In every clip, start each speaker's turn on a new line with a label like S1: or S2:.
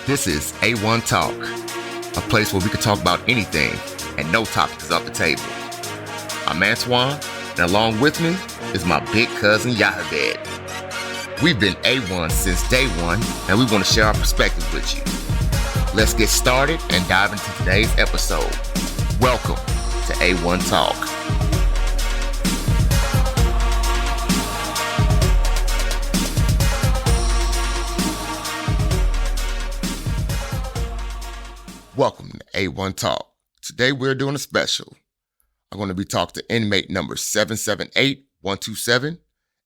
S1: This is A1 Talk, a place where we can talk about anything and no topic is off the table. I'm Antwaun, and along with me is my big cousin Yahaved. We've been A1 since day one, and we want to share our perspective with you. Let's get started and dive into today's episode. Welcome to A1 Talk. Welcome to A1 Talk. Today we're doing a special. I'm going to be talking to inmate number 778127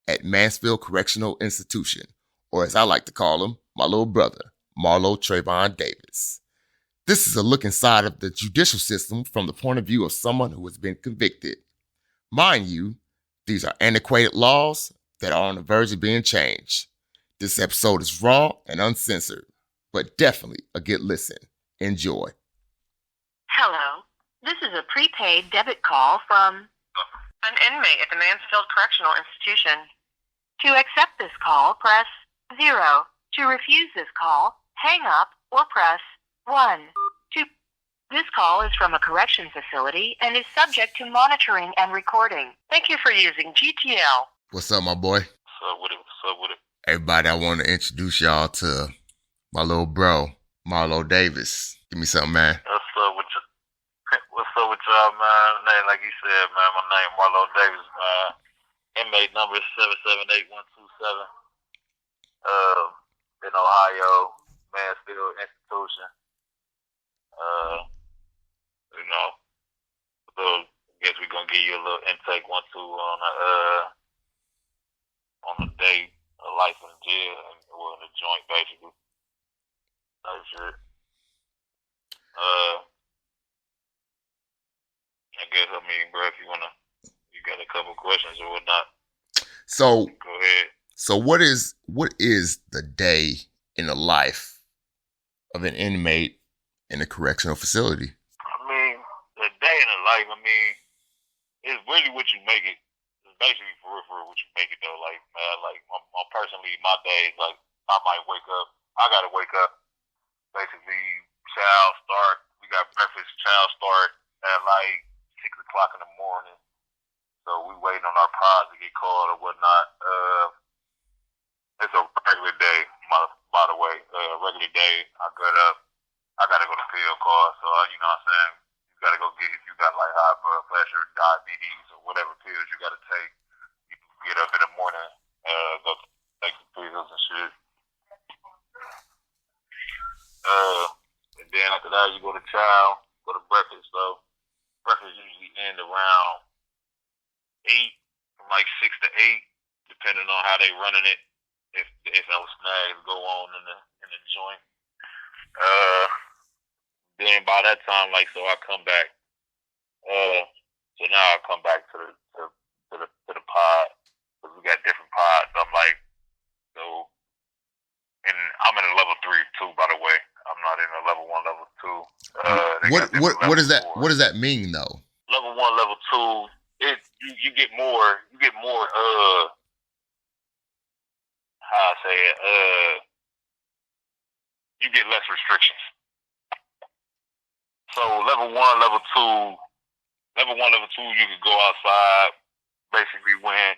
S1: at Mansfield Correctional Institution, or as I like to call him, my little brother, Marlo Trevon Davis. This is a look inside of the judicial system from the point of view of someone who has been convicted. Mind you, these are antiquated laws that are on the verge of being changed. This episode is raw and uncensored, but definitely a good listen. Enjoy.
S2: Hello. This is a prepaid debit call from an inmate at the Mansfield Correctional Institution. To accept this call, press 0. To refuse this call, hang up or press 1. This call is from a correction facility and is subject to monitoring and recording. Thank you for using GTL.
S1: What's up, my boy?
S3: What's up with it?
S1: Everybody, I want to introduce y'all to my little bro, Marlo Davis. Give me something, man.
S3: What's up with y'all, man? Name, like you said, man, my name Marlo Davis, man. Inmate number 778127. In Ohio, Mansfield Institution. So I guess we're gonna give you a little intake 1-2 on the day of life in jail and we're in the joint basically. Type shit. I guess, bro, if you got a couple questions or whatnot.
S1: So
S3: go ahead.
S1: So what is the day in the life of an inmate in a correctional facility?
S3: The day in the life, it's really what you make it. It's basically for real what you make it though. Like, man, like personally, my days, like I might wake up. I gotta wake up. Basically, child start. We got breakfast. Child start at like 6 o'clock in the morning. So we waiting on our pods to get called or whatnot. It's a regular day, by the way. Regular day. I get up. I gotta go to field call. So you know what I'm saying. You gotta go get if you got like high blood pressure, diabetes, or whatever pills you gotta take. You get up in the morning, go take some pills and shit. And then after that, you go to chow, go to breakfast. So breakfast usually end around 8, from like 6 to 8, depending on how they running it. If no snags go on in the joint. Then by that time, so I come back. So now I come back to the pod because we got different pods. And I'm in a level 3 too, by the way. I'm not in a level 1, level 2.
S1: What does that mean though?
S3: Level 1, level 2. You get more. How I say it? You get less restrictions. So level 1, level 2. Level 1, level 2. You can go outside. Basically, when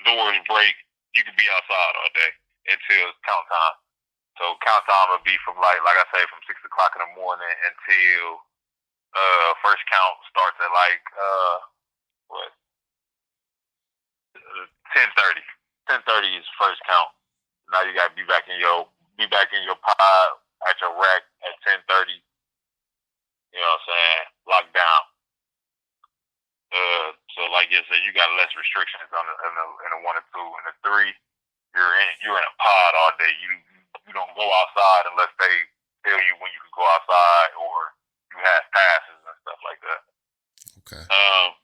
S3: doors break, you can be outside all day until count time. So count time will be from like I say, from 6 o'clock in the morning until first count starts at 10:30. 10:30 is first count. Now you gotta be back in your pod at your rack at 10:30. You know what I'm saying? Locked down. So like you said, you got less restrictions in the 1 and 2. In the 3, you're in a pod all day. You don't go outside unless they tell you when you can go outside or you have passes and stuff like that.
S1: Okay.
S3: Yeah.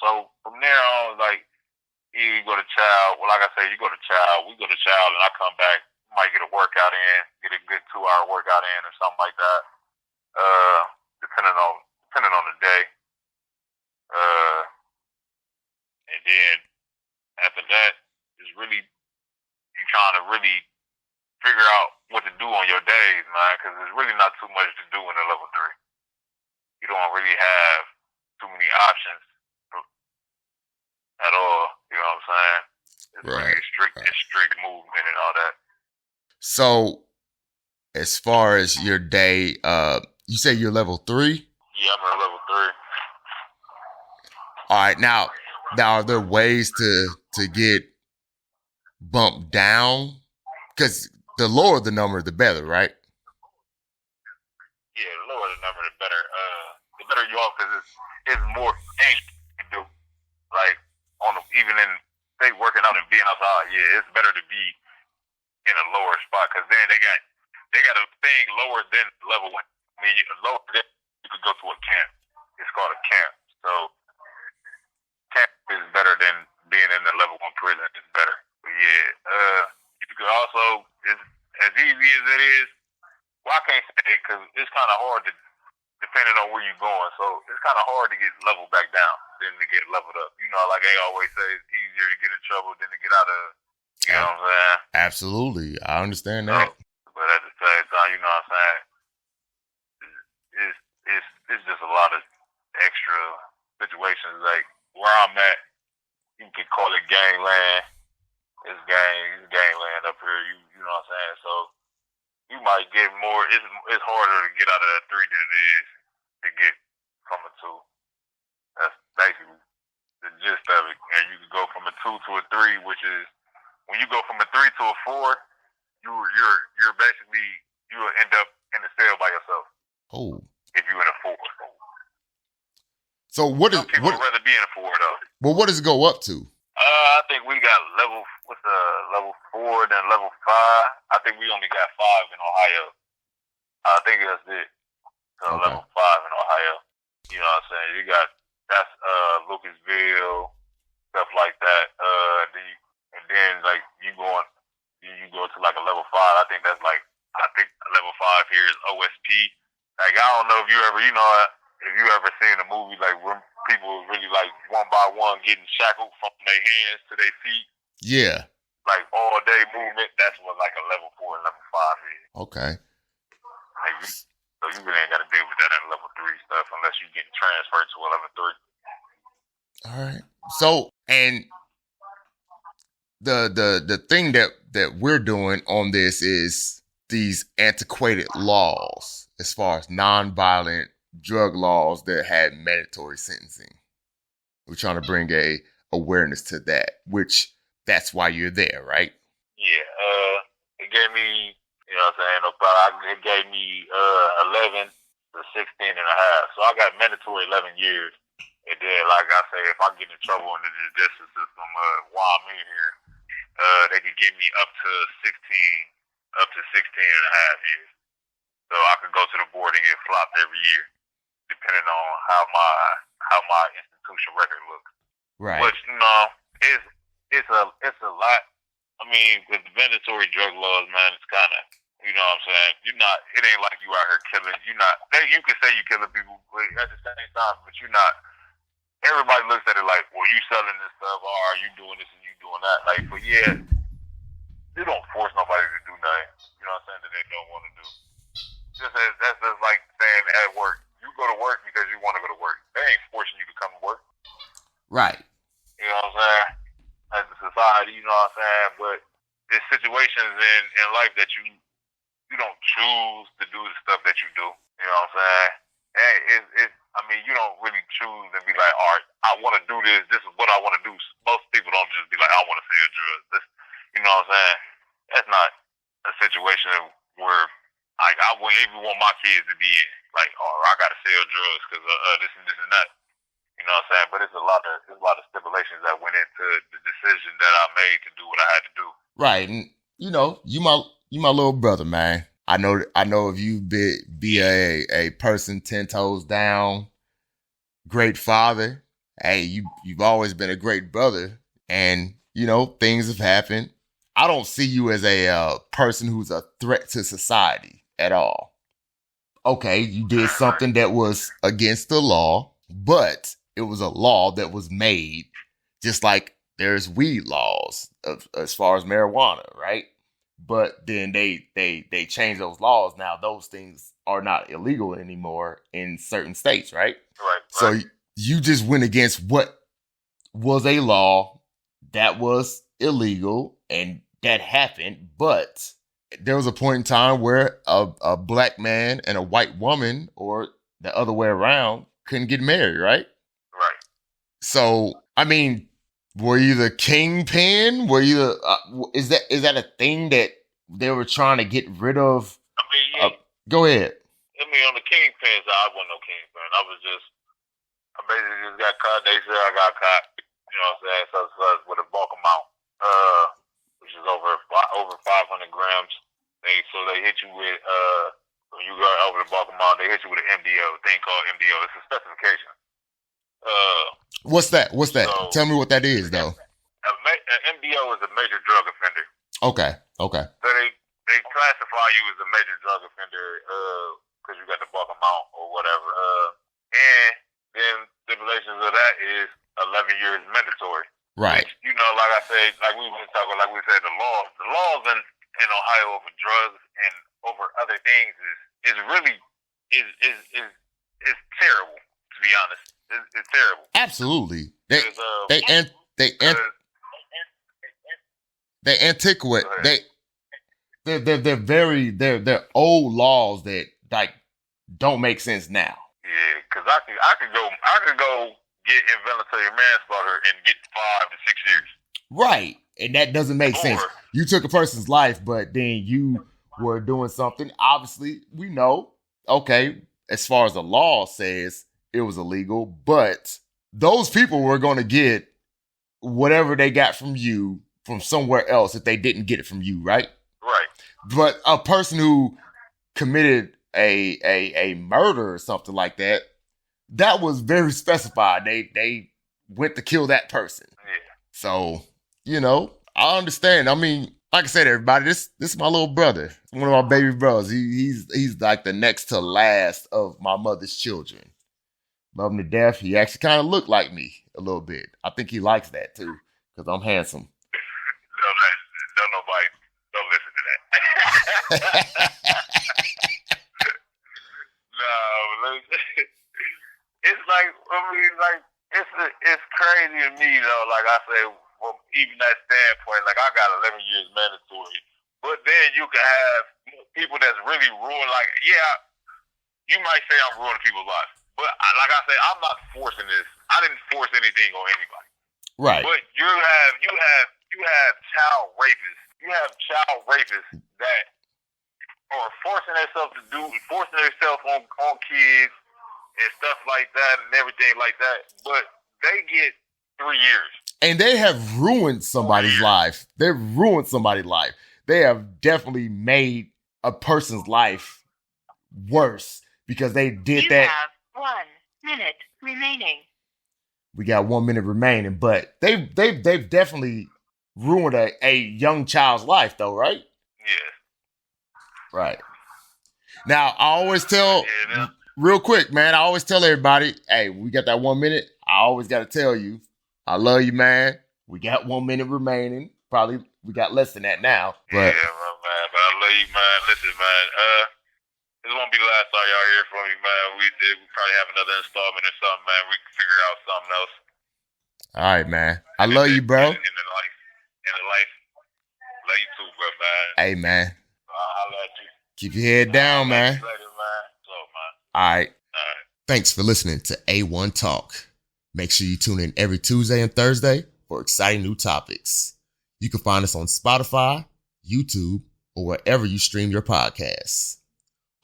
S3: So from there on, you go to chow. Well, like I say, you go to chow. We go to chow, and I come back. Might get a workout in, get a good 2-hour workout in, or something like that. Depending on the day. And then after that, it's really you trying to really figure out what to do on your days, man, because there's really not too much to do in a level 3. You don't really have too many options at all. You know what I'm saying? It's really strict movement and all that.
S1: So, as far as your day, you say you're level 3?
S3: Yeah, I'm at level 3.
S1: All right, now are there ways to get bumped down? Because the lower the number, the better, right?
S3: Yeah, the lower the number, the better you are, because it's more things you do. Like even in say working out and being outside, yeah, it's better to be in a lower spot, because then they got a thing lower than level 1. I mean, lower than you could go to a camp. It's called a camp. So camp is better than being in the level 1 prison. It's better. But yeah, you could also, it's as easy as it is. Well, I can't say it because it's kind of hard to, depending on where you're going. So it's kind of hard to get leveled back down than to get leveled up. You know, like they always say, it's easier to get in trouble than to get out of. You know what I'm saying?
S1: Absolutely, I understand that.
S3: But at the same time, you know what I'm saying? It's just a lot of extra situations. Like where I'm at, you can call it gangland. It's gangland up here. You know what I'm saying? So you might get more. It's harder to get out of that 3 than it is to get from a 2. That's basically the gist of it. And you can go from a 2 to a 3, which is when you go from a 3 to a 4, you're basically, you'll end up in the cell by yourself.
S1: Oh.
S3: If you're in a 4.
S1: So what
S3: Some people would rather be in a 4 though.
S1: Well, what does it go up to?
S3: I think we got level 4, then level 5. I think we only got 5 in Ohio. I think that's it. So
S1: Okay.
S3: level 5 in Ohio. You know what I'm saying? That's Lucasville, stuff like that. Then like you go to like a level 5. I think level 5 here is OSP. Like I don't know if you ever seen a movie like when people really like one by one getting shackled from their hands to their feet.
S1: Yeah.
S3: Like all day movement. That's what like a level 4 and level 5 is.
S1: Okay.
S3: Like so you really ain't got to deal with that in level 3 stuff unless you get transferred to a level 3.
S1: All right. So, and the thing that we're doing on this is these antiquated laws as far as nonviolent drug laws that had mandatory sentencing. We're trying to bring a awareness to that, which that's why you're there, right?
S3: Yeah. It gave me, you know what I'm saying, no problem. It gave me 11 to 16 and a half. So I got mandatory 11 years. And then, like I say, if I get in trouble in the judicial system while I'm in here, they could give me up to 16 and a half years. So I could go to the board and get flopped every year, depending on how my institution record looks.
S1: Right.
S3: Which, you know, it's a lot. I mean, with the mandatory drug laws, man, it's kind of, you know what I'm saying? It ain't like you out here killing. You can say you killing people, but at the same time, but you're not. Everybody looks at it like, well, you selling this stuff, or are you doing this and you doing that? Like, but yeah, you don't force nobody to do nothing. You know what I'm saying? That they don't want to do. That's just like saying at work. You go to work because you want to go to work. They ain't forcing you to come to work.
S1: Right.
S3: You know what I'm saying? As a society, you know what I'm saying? But there's situations in life that you don't choose to do the stuff that you do. You know what I'm saying? And you don't really choose and be like, all right, I want to do this. This is what I want to do. Most people don't just be like, I want to sell drugs. You know what I'm saying? That's not a situation where I wouldn't even want my kids to be in. Like, oh, I got to sell drugs because this and this and that. You know what I'm saying? But there's a lot of stipulations that went into the decision that I made to do what I had to do.
S1: Right, and you know, you my little brother, man. I know if you be a person 10 toes down, great father. Hey, you've always been a great brother, and you know things have happened. I don't see you as a person who's a threat to society at all. Okay, you did something that was against the law, but it was a law that was made, just like there's weed laws as far as marijuana, right? but then they change those laws. Now those things are not illegal anymore in certain states, right?
S3: Right.
S1: So you just went against what was a law that was illegal, and that happened. But there was a point in time where a black man and a white woman, or the other way around, couldn't get married, right?
S3: Right.
S1: So, I mean, were you the kingpin? Were you is that a thing that they were trying to get rid of?
S3: I mean, yeah.
S1: Go ahead.
S3: I mean, on the kingpin side, I wasn't no kingpin. I basically just got caught. They said I got caught. You know what I'm saying? So with a bulk amount, which is over 500 grams. They hit you with when you go over the bulk amount, they hit you with an MDO, a thing called MDO. It's a specification.
S1: What's that?
S3: So,
S1: tell me what that is, though.
S3: An MDO is a major drug offender.
S1: Okay.
S3: So they classify you as a major drug offender because you got the bulk amount or whatever. And then stipulations of that is 11 years mandatory.
S1: Right.
S3: Which, you know, like I said, like we were talking, like we said, the laws in Ohio over drugs and over other things is really terrible, to be honest. It's terrible.
S1: Absolutely. They're antiquate. They're old laws that like don't make sense now.
S3: Yeah, because I could go get involuntary manslaughter and get 5 to 6 years.
S1: Right, and that doesn't make sense. You took a person's life, but then you were doing something. Obviously, we know. Okay, as far as the law says, it was illegal, but those people were going to get whatever they got from you from somewhere else if they didn't get it from you, right?
S3: Right.
S1: But a person who committed a murder or something like that, that was very specified. They went to kill that person.
S3: Yeah.
S1: So, you know, I understand. I mean, like I said, everybody, this is my little brother. One of my baby brothers. He's like the next to last of my mother's children. Love him to death. He actually kind of looked like me a little bit. I think he likes that too, because I'm handsome.
S3: Don't listen to that. No, it's like, I mean, like, it's crazy to me, though. Like I say, from even that standpoint, like I got 11 years mandatory, but then you can have people that's really ruined. Like, yeah, you might say I'm ruining people's lives, but like I say, I'm not forcing this. I didn't force anything on anybody.
S1: Right.
S3: But you have child rapists. You have child rapists that are forcing themselves on kids and stuff like that and everything like that. But they get 3 years.
S1: And they have ruined somebody's life. They've ruined somebody's life. They have definitely made a person's life worse because they did that.
S2: You have 1 minute remaining.
S1: We got 1 minute remaining, but they've definitely ruined a young child's life, though, right?
S3: Yeah.
S1: Right. Now, I always tell, real quick, man, I always tell everybody, hey, we got that 1 minute. I always got to tell you, I love you, man. We got 1 minute remaining. Probably we got less than that now. But
S3: yeah, man, but I love you, man. Listen, man, this won't be the last time y'all hear from me, man. We probably have another installment or something, man. We can figure out something else.
S1: All right, man. I love you, bro.
S3: In the life. Love you too, bro, man.
S1: Hey, man.
S3: I'll let you.
S1: Keep your head down, man.
S3: Later, man. So, man.
S1: All right. Thanks for listening to A1 Talk. Make sure you tune in every Tuesday and Thursday for exciting new topics. You can find us on Spotify, YouTube, or wherever you stream your podcasts.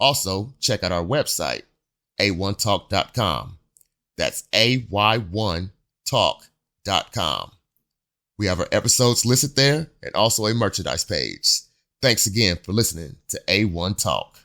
S1: Also, check out our website, a1talk.com. That's ay1talk.com. We have our episodes listed there and also a merchandise page. Thanks again for listening to A1 Talk.